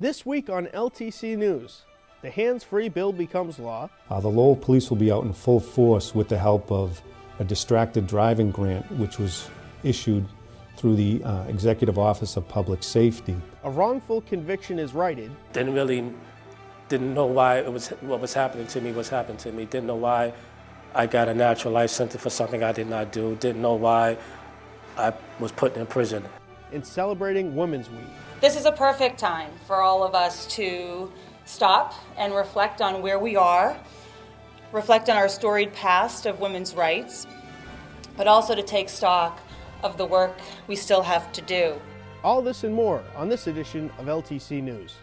This week on LTC News, the hands-free bill becomes law. The Lowell Police will be out in full force with the help of a distracted driving grant, which was issued through the Executive Office of Public Safety. A wrongful conviction is righted. Didn't know why what was happening to me was happening to me. Didn't know why I got a natural life sentence for something I did not do. Didn't know why I was put in prison. In celebrating Women's Week. This is a perfect time for all of us to stop and reflect on where we are, reflect on our storied past of women's rights, but also to take stock of the work we still have to do. All this and more on this edition of LTC News.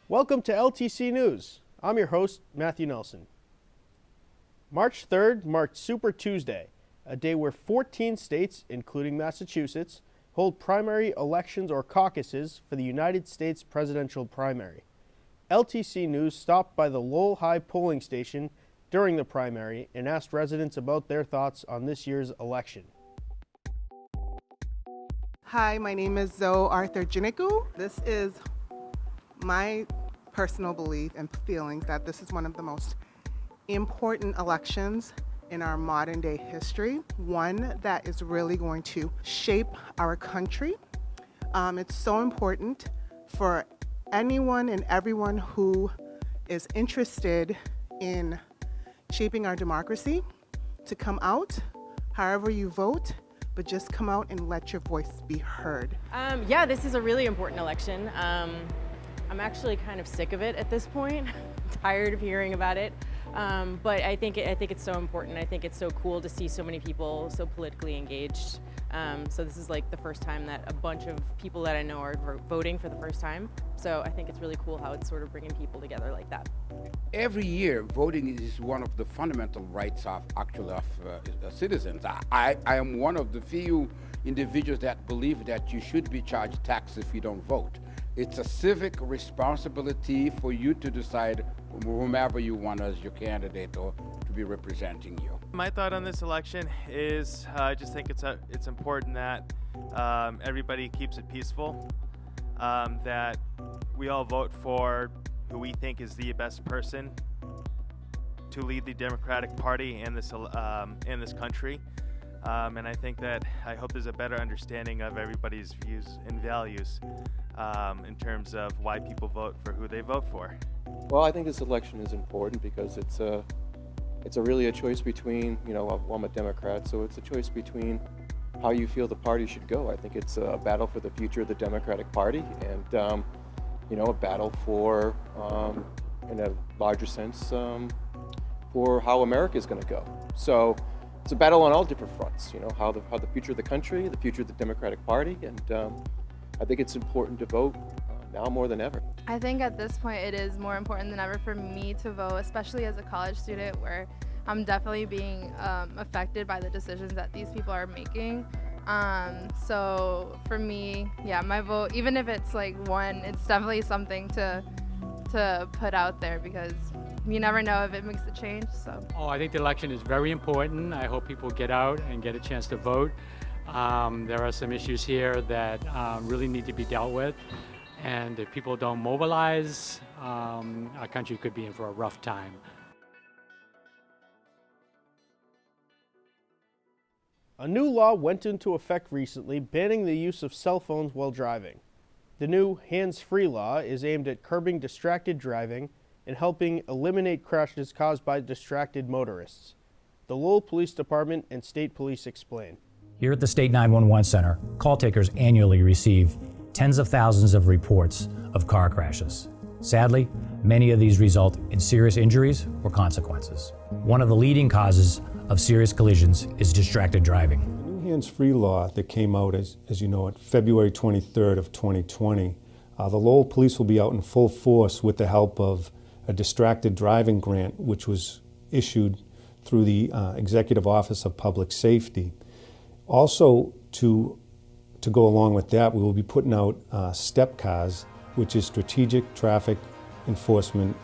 Welcome to LTC News. I'm your host, Matthew Nelson. March 3rd marked Super Tuesday, a day where 14 states, including Massachusetts, hold primary elections or caucuses for the United States presidential primary. LTC News stopped by the Lowell High polling station during the primary and asked residents about their thoughts on this year's election. Hi, my name is Zoe Arthur Jiniku. This is my personal belief and feelings that this is one of the most important elections in our modern day history, one that is really going to shape our country. It's so important for anyone and everyone who is interested in shaping our democracy to come out, however you vote, but just come out and let your voice be heard. Yeah, this is a really important election. I'm actually kind of sick of it at this point. I'm tired of hearing about it, but I think it's so important. I think it's so cool to see so many people so politically engaged. So this is like the first time that a bunch of people that I know are voting for the first time. So I think it's really cool how it's sort of bringing people together like that. Every year, voting is one of the fundamental rights of citizens. I am one of the few individuals that believe that you should be charged tax if you don't vote. It's a civic responsibility for you to decide whomever you want as your candidate or to be representing you. My thought on this election is I just think it's important that everybody keeps it peaceful, that we all vote for who we think is the best person to lead the Democratic Party in this country. And I think that I hope there's a better understanding of everybody's views and values in terms of why people vote for who they vote for. Well, I think this election is important because it's really a choice between, I'm a Democrat, so it's a choice between how you feel the party should go. I think it's a battle for the future of the Democratic Party and, a battle for, in a larger sense, for how America is going to go. So it's a battle on all different fronts, how the future of the country, the future of the Democratic Party, and I think it's important to vote now more than ever. I think at this point it is more important than ever for me to vote, especially as a college student where I'm definitely being affected by the decisions that these people are making. So for me, yeah, my vote, even if it's like one, it's definitely something to put out there because you never know if it makes a change. So. I think the election is very important. I hope people get out and get a chance to vote. There are some issues here that really need to be dealt with, and if people don't mobilize, our country could be in for a rough time. A new law went into effect recently banning the use of cell phones while driving. The new hands-free law is aimed at curbing distracted driving and helping eliminate crashes caused by distracted motorists. The Lowell Police Department and State Police explain. Here at the State 911 Center, call takers annually receive tens of thousands of reports of car crashes. Sadly, many of these result in serious injuries or consequences. One of the leading causes of serious collisions is distracted driving. The new hands-free law that came out, as you know, at February 23rd of 2020, the Lowell Police will be out in full force with the help of a distracted driving grant, which was issued through the Executive Office of Public Safety. Also, to go along with that, we will be putting out STEP cars, which is Strategic Traffic Enforcement.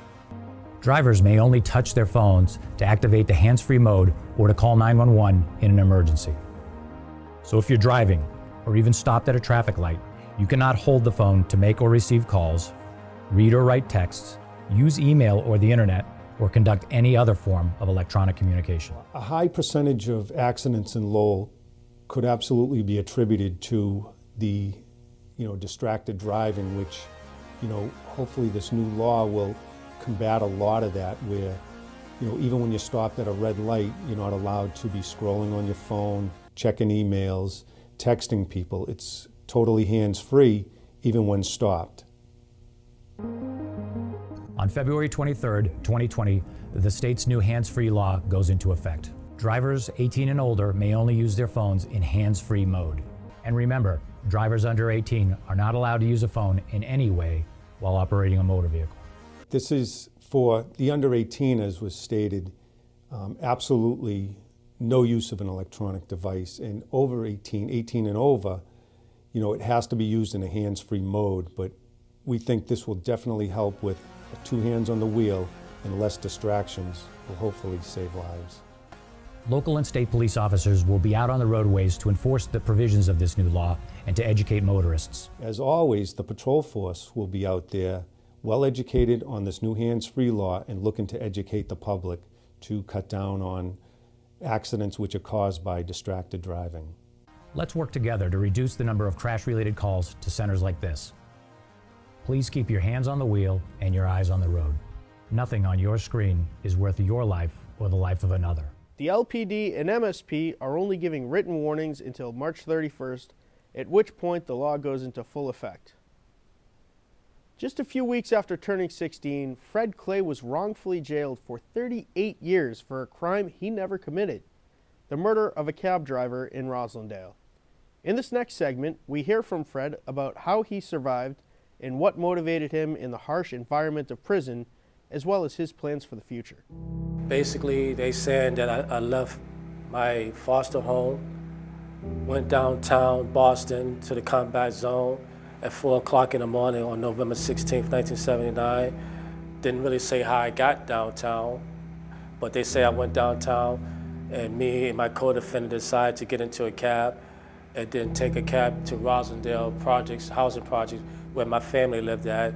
Drivers may only touch their phones to activate the hands-free mode or to call 911 in an emergency. So if you're driving or even stopped at a traffic light, you cannot hold the phone to make or receive calls, read or write texts, use email or the internet, or conduct any other form of electronic communication. A high percentage of accidents in Lowell could absolutely be attributed to the, distracted driving, which, hopefully this new law will combat a lot of that, where, even when you're stopped at a red light, you're not allowed to be scrolling on your phone, checking emails, texting people. It's totally hands-free, even when stopped. On February 23rd, 2020, the state's new hands-free law goes into effect. Drivers 18 and older may only use their phones in hands-free mode. And remember, drivers under 18 are not allowed to use a phone in any way while operating a motor vehicle. This is for the under 18, as was stated, absolutely no use of an electronic device. And over 18 and over, it has to be used in a hands-free mode, but we think this will definitely help with 2 hands on the wheel and less distractions, will hopefully save lives. Local and state police officers will be out on the roadways to enforce the provisions of this new law and to educate motorists. As always, the patrol force will be out there, well educated on this new hands-free law and looking to educate the public to cut down on accidents which are caused by distracted driving. Let's work together to reduce the number of crash-related calls to centers like this. Please keep your hands on the wheel and your eyes on the road. Nothing on your screen is worth your life or the life of another. The LPD and MSP are only giving written warnings until March 31st, at which point the law goes into full effect. Just a few weeks after turning 16, Fred Clay was wrongfully jailed for 38 years for a crime he never committed, the murder of a cab driver in Roslindale. In this next segment, we hear from Fred about how he survived and what motivated him in the harsh environment of prison, as well as his plans for the future. Basically, they said that I left my foster home, went downtown Boston to the combat zone at 4 o'clock in the morning on November 16th, 1979. Didn't really say how I got downtown, but they say I went downtown and me and my co-defendant decided to get into a cab and then take a cab to Roslindale projects, housing projects, where my family lived at,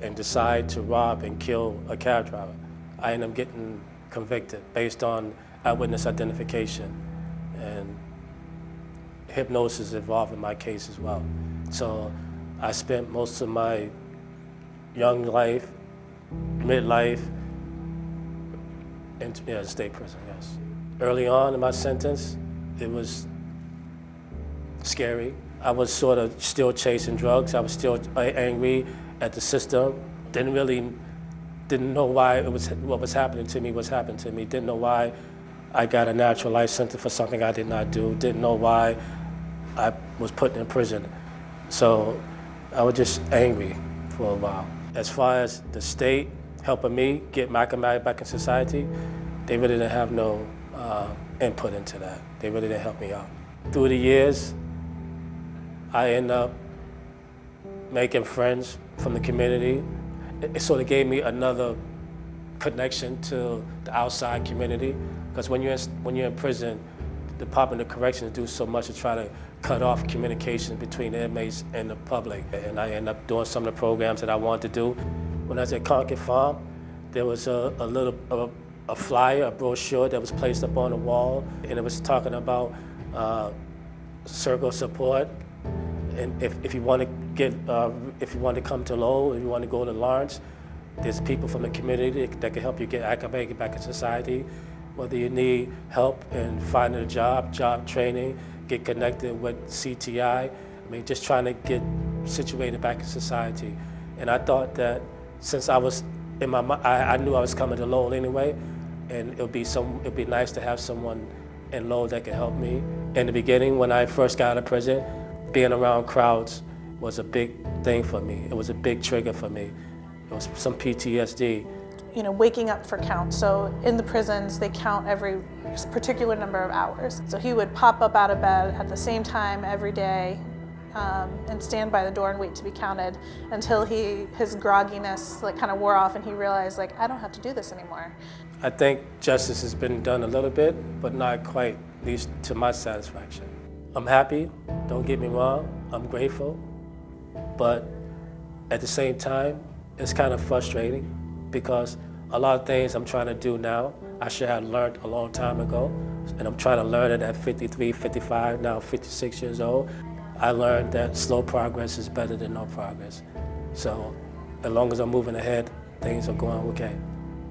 and decide to rob and kill a cab driver. I ended up getting convicted based on eyewitness identification, and hypnosis involved in my case as well. So I spent most of my young life, midlife, in state prison, yes. Early on in my sentence, it was scary. I was sort of still chasing drugs. I was still angry at the system. Didn't know why what was happening to me was happening to me. Didn't know why I got a natural life sentence for something I did not do. Didn't know why I was put in prison. So I was just angry for a while. As far as the state helping me get back in society, they really didn't have no input into that. They really didn't help me out. Through the years, I ended up making friends from the community. It sort of gave me another connection to the outside community, because when you're in prison, the Department of Corrections do so much to try to cut off communication between the inmates and the public. And I ended up doing some of the programs that I wanted to do. When I was at Concord Farm, there was a flyer, a brochure that was placed up on the wall, and it was talking about circle support. And if you want to come to Lowell, if you want to go to Lawrence, there's people from the community that can help you get acclimated back in society. Whether you need help in finding a job training, get connected with CTI, just trying to get situated back in society. And I thought that since I was in my mind, I knew I was coming to Lowell anyway, and it'd be nice to have someone in Lowell that can help me In the beginning, when I first got out of prison, being around crowds was a big thing for me. It was a big trigger for me. It was some PTSD. You know, waking up for count. So in the prisons, they count every particular number of hours. So he would pop up out of bed at the same time every day and stand by the door and wait to be counted until his grogginess kind of wore off and he realized I don't have to do this anymore. I think justice has been done a little bit, but not quite, at least to my satisfaction. I'm happy, don't get me wrong, I'm grateful, but at the same time, it's kind of frustrating because a lot of things I'm trying to do now, I should have learned a long time ago, and I'm trying to learn it at 53, 55, now 56 years old. I learned that slow progress is better than no progress. So as long as I'm moving ahead, things are going okay.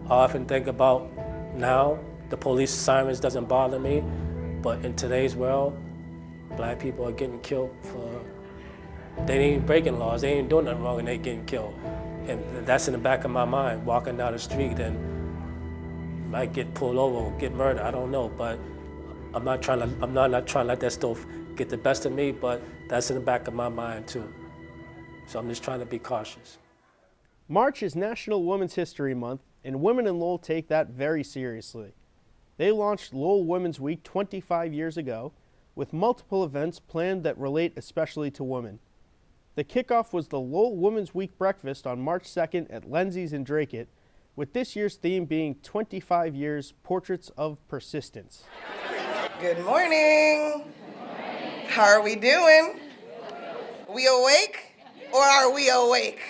I often think about now, the police sirens doesn't bother me, but in today's world, black people are getting killed they ain't breaking laws, they ain't doing nothing wrong and they getting killed. And that's in the back of my mind, walking down the street and might get pulled over or get murdered, I don't know, but I'm not trying to let that stuff get the best of me, but that's in the back of my mind too. So I'm just trying to be cautious. March is National Women's History Month, and women in Lowell take that very seriously. They launched Lowell Women's Week 25 years ago, with multiple events planned that relate especially to women. The kickoff was the Lowell Women's Week breakfast on March 2nd at Lindsay's in Dracut, with this year's theme being 25 Years Portraits of Persistence. Good morning. How are we doing? We awake or are we awake?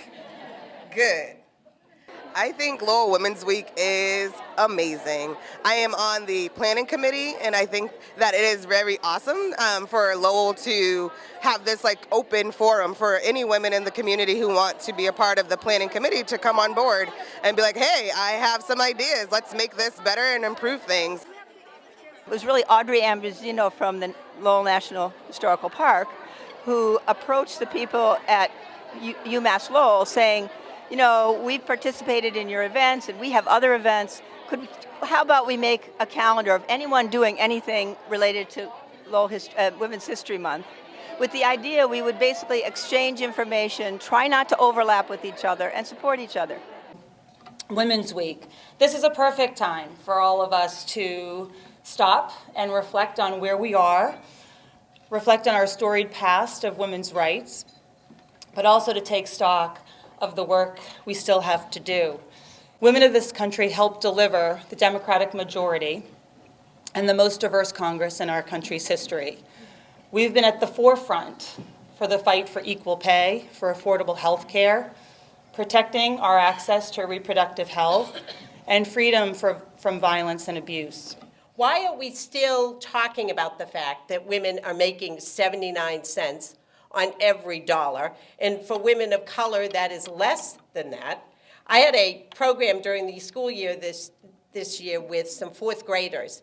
Good. I think Lowell Women's Week is amazing. I am on the planning committee, and I think that it is very awesome for Lowell to have this open forum for any women in the community who want to be a part of the planning committee to come on board and be like, hey, I have some ideas. Let's make this better and improve things. It was really Audrey Ambrosino from the Lowell National Historical Park who approached the people at UMass Lowell saying, you know, we've participated in your events and we have other events. How about we make a calendar of anyone doing anything related to Lowell Women's History Month, with the idea we would basically exchange information, try not to overlap with each other, and support each other. Women's Week. This is a perfect time for all of us to stop and reflect on where we are, reflect on our storied past of women's rights, but also to take stock of the work we still have to do. Women of this country helped deliver the Democratic majority and the most diverse Congress in our country's history. We've been at the forefront for the fight for equal pay, for affordable health care, protecting our access to reproductive health, and freedom from violence and abuse. Why are we still talking about the fact that women are making 79 cents on every dollar, and for women of color that is less than that? I had a program during the school year this year with some fourth graders,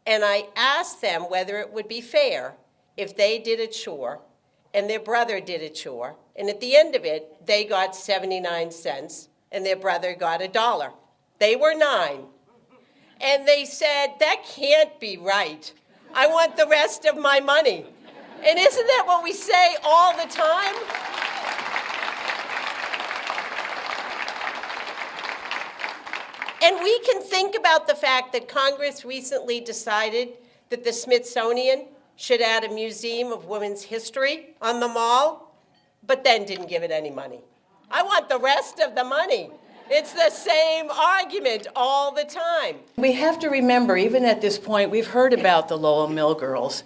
and I asked them whether it would be fair if they did a chore and their brother did a chore, and at the end of it, they got 79 cents and their brother got $1. They were 9. And they said, that can't be right. I want the rest of my money. And isn't that what we say all the time? And we can think about the fact that Congress recently decided that the Smithsonian should add a museum of women's history on the mall, but then didn't give it any money. I want the rest of the money. It's the same argument all the time. We have to remember, even at this point, we've heard about the Lowell Mill girls.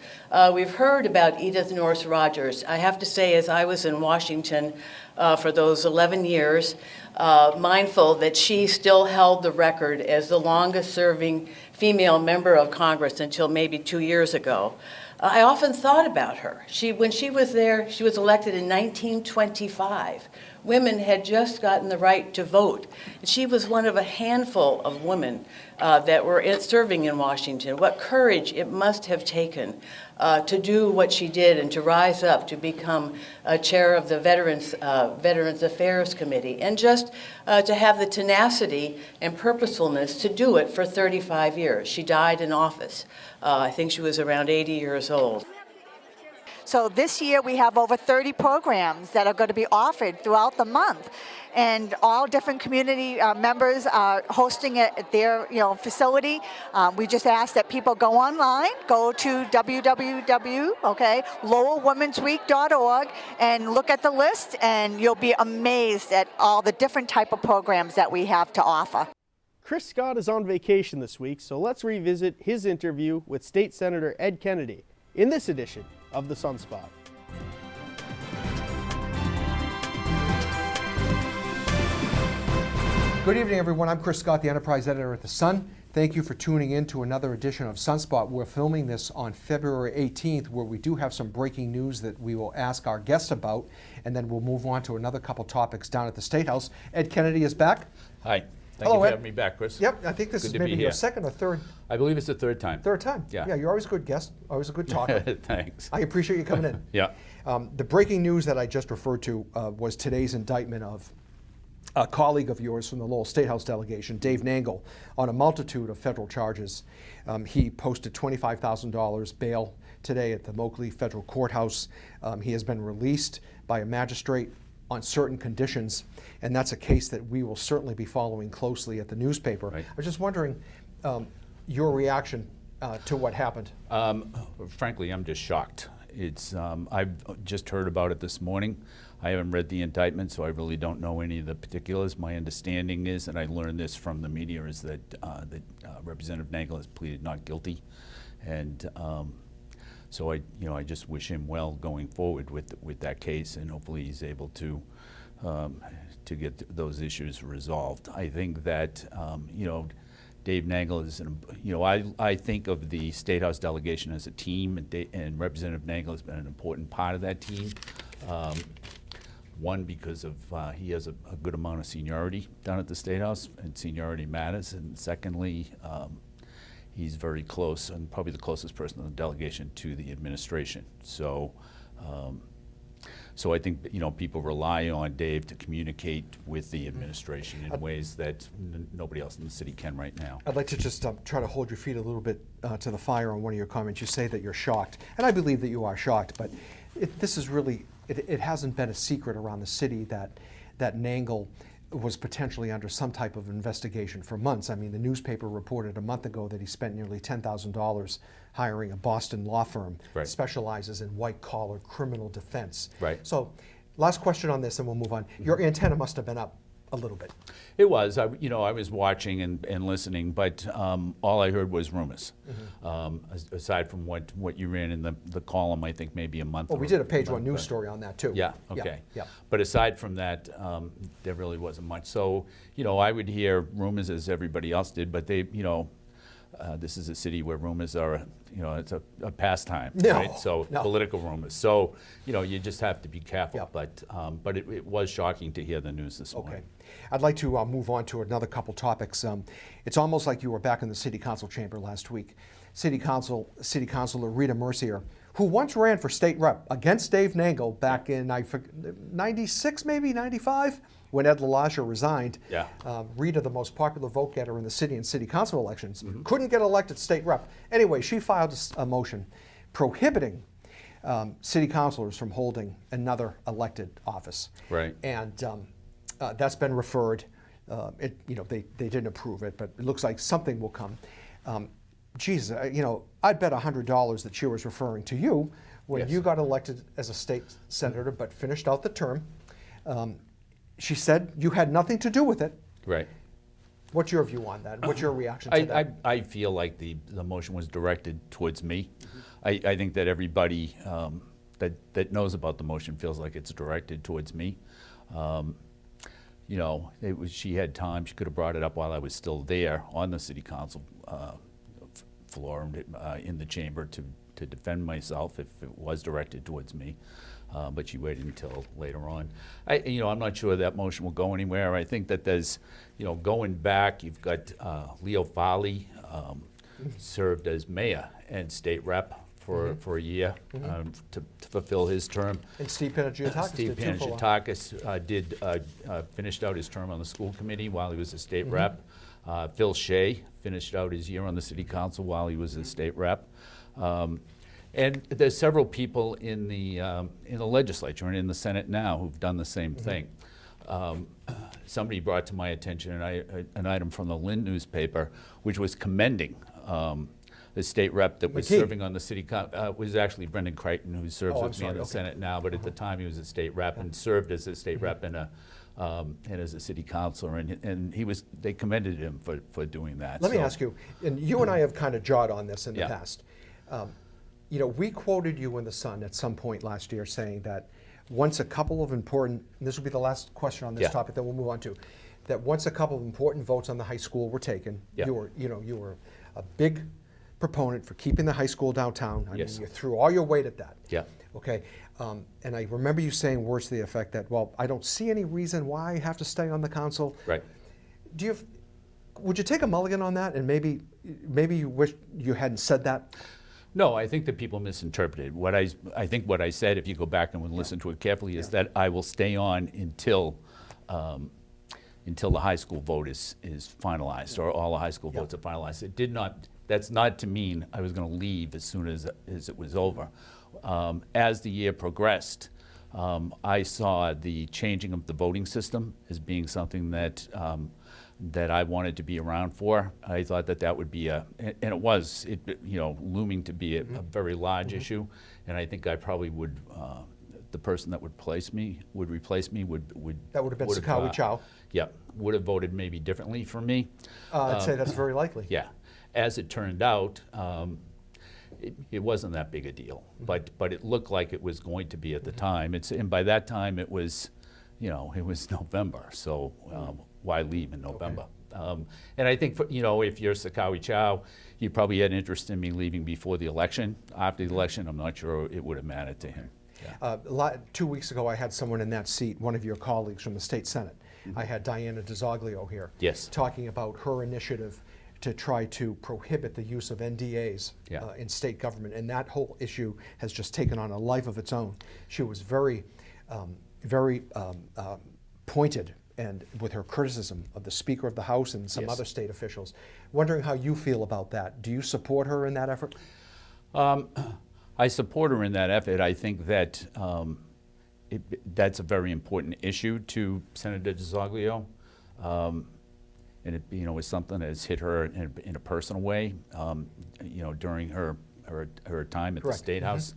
We've heard about Edith Norris Rogers. I have to say, as I was in Washington for those 11 years, mindful that she still held the record as the longest-serving female member of Congress until maybe 2 years ago. I often thought about her. When she was there, she was elected in 1925. women had just gotten the right to vote. And she was one of a handful of women that were serving in Washington. What courage it must have taken to do what she did and to rise up to become chair of the Veterans Affairs Committee, and just to have the tenacity and purposefulness to do it for 35 years. She died in office. I think she was around 80 years old. So this year we have over 30 programs that are going to be offered throughout the month. And all different community members are hosting it at their facility. We just ask that people go online, go to www.lowellwomensweek.org and look at the list, and you'll be amazed at all the different type of programs that we have to offer. Chris Scott is on vacation this week, so let's revisit his interview with State Senator Ed Kennedy in this edition of the Sunspot. Good evening, everyone. I'm Chris Scott, the Enterprise Editor at The Sun. Thank you for tuning in to another edition of Sunspot. We're filming this on February 18th, where we do have some breaking news that we will ask our guests about, and then we'll move on to another couple topics down at the State House. Ed Kennedy is back. Hi. Thank Hello, you for Ed. having me back, Chris. Yep, I think this is maybe your second or third. I believe it's the third time. Third time. Yeah. You're always a good guest, always a good talker. Thanks. I appreciate you coming in. Yeah. The breaking news that I just referred to was today's indictment of a colleague of yours from the Lowell State House delegation, Dave Nangle, on a multitude of federal charges. He posted $25,000 bail today at the Moakley Federal Courthouse. He has been released by a magistrate on certain conditions, and that's a case that we will certainly be following closely at the newspaper. Right. I was just wondering your reaction to what happened. Frankly, I'm just shocked. I've just heard about it this morning. I haven't read the indictment, so I really don't know any of the particulars. My understanding is, and I learned this from the media, is that Representative Nangle has pleaded not guilty, and so I just wish him well going forward with that case, and hopefully he's able to get those issues resolved. I think that Dave Nangle is, I think of the State House delegation as a team, and Representative Nangle has been an important part of that team. One, because of he has a good amount of seniority down at the State House, and seniority matters. And secondly, he's very close, and probably the closest person in the delegation to the administration. So, so I think people rely on Dave to communicate with the administration in ways that nobody else in the city can right now. I'd like to just try to hold your feet a little bit to the fire on one of your comments. You say that you're shocked, and I believe that you are shocked, but this is really, it hasn't been a secret around the city that Nangle was potentially under some type of investigation for months. I mean, the newspaper reported a month ago that he spent nearly $10,000 hiring a Boston law firm that specializes in white-collar criminal defense. Right. So, last question on this, and we'll move on. Your antenna must have been up a little bit. It was. I was watching and listening, but all I heard was rumors. Aside from what you ran in the column, I think maybe a month. Well, we did a page one news story on that too. Yeah. Okay. Yeah. But aside from that, there really wasn't much. So I would hear rumors as everybody else did, but they this is a city where rumors are it's a pastime, right? So political rumors. So you just have to be careful. Yeah. But it was shocking to hear the news this morning. Okay. I'd like to move on to another couple topics. It's almost like you were back in the City Council chamber last week. City Councilor Rita Mercier, who once ran for state rep against Dave Nangle back in 96, maybe 95, when Ed LaLaja resigned. Yeah. Rita, the most popular vote getter in the city in city council elections, couldn't get elected state rep. Anyway, she filed a motion prohibiting city councilors from holding another elected office. Right. And that's been referred. They didn't approve it, but it looks like something will come. Jesus, I'd bet $100 that she was referring to you when you got elected as a state senator, but finished out the term. She said you had nothing to do with it. Right. What's your view on that? What's your reaction to that? I feel like the motion was directed towards me. I think that everybody that knows about the motion feels like it's directed towards me. She had time. She could have brought it up while I was still there on the city council floor in the chamber to defend myself if it was directed towards me. but she waited until later on. I'm not sure that motion will go anywhere. I think that there's, going back, you've got Leo Farley served as mayor and state rep for a year to fulfill his term. And Steve Panagiotakis did finished out his term on the school committee while he was a state rep. Phil Shea finished out his year on the city council while he was a state rep. And there's several people in the legislature and in the Senate now who've done the same thing. Somebody brought to my attention an item from the Lynn newspaper, which was commending the state rep that was serving on the city council. Was actually Brendan Crichton, who serves with me in the Senate now, but at the time he was a state rep and served as a state rep and as a city councilor, and they commended him for doing that. Let me ask you, and you and I have kind of jawed on this in the past. We quoted you in the Sun at some point last year saying that once a couple of important, and this will be the last question on this topic that we'll move on to, that once a couple of important votes on the high school were taken, you were a big proponent for keeping the high school downtown. I mean, you threw all your weight at that. Yeah. Okay. And I remember you saying words to the effect that, well, I don't see any reason why I have to stay on the council. Right. Would you take a mulligan on that, and maybe you wish you hadn't said that? No, I think that people misinterpreted. I think what I said, if you go back and listen to it carefully, is that I will stay on until the high school vote is finalized, or all the high school votes are finalized. It did not. That's not to mean I was going to leave as soon as it was over. As the year progressed, I saw the changing of the voting system as being something that I wanted to be around for. I thought that would be and it was looming to be a very large issue, and I think I probably would. The person that would replace me would that would have been Sakawi Chow. Yeah, would have voted maybe differently from me. I'd say that's very likely. Yeah, as it turned out, it wasn't that big a deal, but it looked like it was going to be at the time. And by that time it was November. So why leave in November? Okay. And I think if you're Sakawi Chow, you probably had interest in me leaving before the election. After the election, I'm not sure it would have mattered to him. Yeah. 2 weeks ago, I had someone in that seat, one of your colleagues from the state Senate. I had Diana DeZoglio here, talking about her initiative to try to prohibit the use of NDAs in state government, and that whole issue has just taken on a life of its own. She was very pointed and with her criticism of the Speaker of the House and some other state officials. Wondering how you feel about that. Do you support her in that effort? I support her in that effort. I think that that's a very important issue to Senator DeZoglio. And it was something that has hit her in a personal way, during her time at the State House.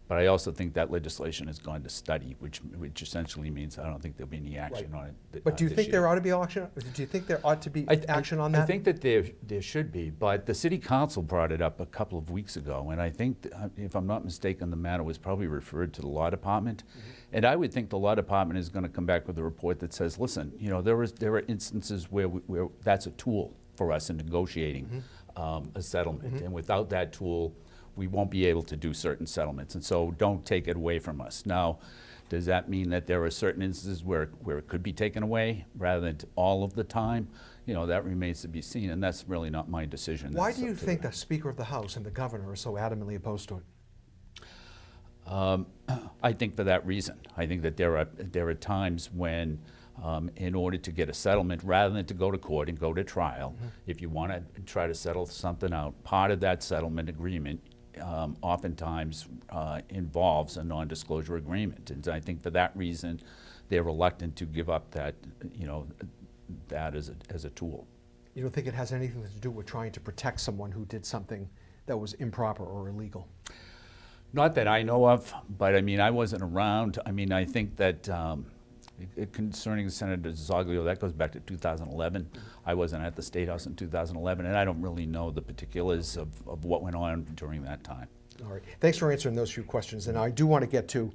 But I also think that legislation has gone to study, which essentially means I don't think there'll be any action on it. But do you think there ought to be action? Do you think there ought to be action on that? I think that there should be, but the City Council brought it up a couple of weeks ago, and I think, if I'm not mistaken, the matter was probably referred to the Law Department. And I would think the Law Department is going to come back with a report that says, listen, there are instances where that's a tool for us in negotiating a settlement, and without that tool, we won't be able to do certain settlements, and so don't take it away from us. Now, does that mean that there are certain instances where it could be taken away rather than all of the time? That remains to be seen, and that's really not my decision. Why do you think the Speaker of the House and the Governor are so adamantly opposed to it? I think for that reason. I think that there are times when, in order to get a settlement, rather than to go to court and go to trial, if you want to try to settle something out, part of that settlement agreement oftentimes involves a non-disclosure agreement, and I think for that reason they're reluctant to give up that that as a tool. You don't think it has anything to do with trying to protect someone who did something that was improper or illegal? Not that I know of, but I mean, I wasn't around. I mean, I think that concerning Senator DeZoglio, that goes back to 2011. I wasn't at the State House in 2011, and I don't really know the particulars of what went on during that time. All right. Thanks for answering those few questions. And I do want to get to,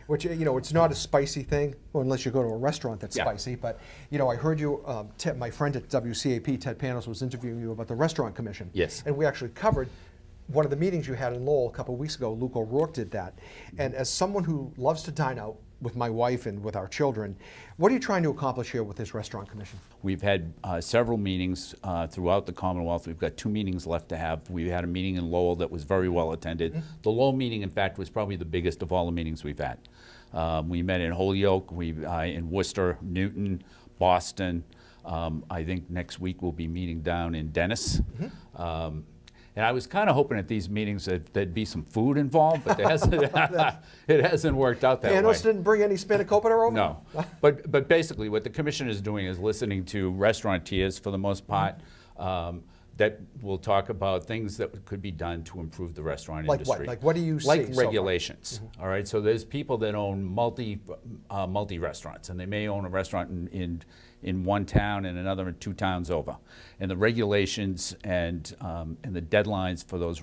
which, it's not a spicy thing, well, unless you go to a restaurant that's spicy. But, I heard you, my friend at WCAP, Ted Panos, was interviewing you about the Restaurant Commission. Yes. And we actually covered one of the meetings you had in Lowell a couple of weeks ago, Luke O'Rourke did that. And as someone who loves to dine out with my wife and with our children, what are you trying to accomplish here with this restaurant commission? We've had several meetings throughout the Commonwealth. We've got 2 meetings left to have. We had a meeting in Lowell that was very well attended. The Lowell meeting, in fact, was probably the biggest of all the meetings we've had. We met in Holyoke, in Worcester, Newton, Boston. I think next week we'll be meeting down in Dennis. And I was kind of hoping at these meetings that there'd be some food involved, but it hasn't worked out that way. Panos didn't bring any spanakopita over? No. But basically what the commission is doing is listening to restaurateurs for the most part that will talk about things that could be done to improve the restaurant industry. Like what? Like what do you see? Like regulations, all right? So there's people that own multi restaurants, and they may own a restaurant in one town and another in 2 towns over. And the regulations and the deadlines for those,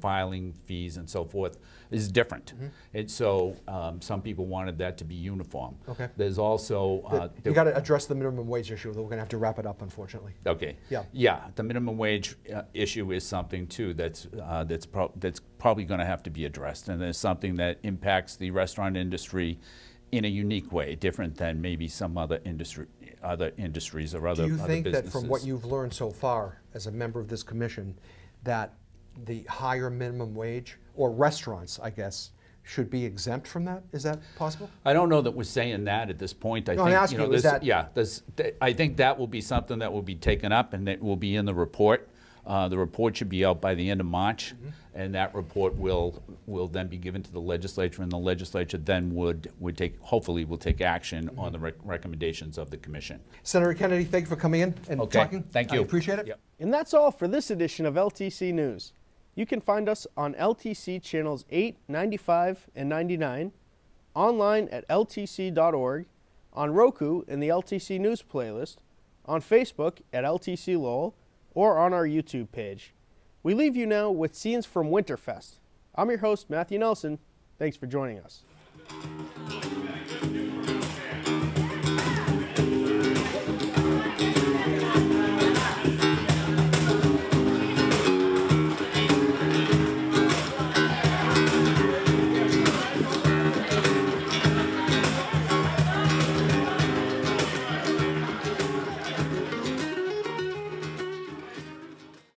filing fees and so forth is different. And so some people wanted that to be uniform. Okay. There's also... you got to address the minimum wage issue, though we're going to have to wrap it up, unfortunately. Okay. Yeah. Yeah, the minimum wage issue is something, too, that's probably going to have to be addressed. And there's something that impacts the restaurant industry in a unique way, different than maybe some other industries or other businesses. Do you think that from what you've learned so far as a member of this commission, that the higher minimum wage, or restaurants, I guess, should be exempt from that? Is that possible? I don't know that we're saying that at this point. I think that will be something that will be taken up, and that will be in the report. The report should be out by the end of March, and that report will then be given to the legislature, and the legislature then hopefully will take action on the recommendations of the commission. Senator Kennedy, thank you for coming in and talking. Thank you. I appreciate it. Yep. And that's all for this edition of LTC News. You can find us on LTC channels 8, 95, and 99, online at ltc.org, on Roku in the LTC News playlist, on Facebook at LTC Lowell, or on our YouTube page. We leave you now with scenes from Winterfest. I'm your host, Matthew Nelson. Thanks for joining us.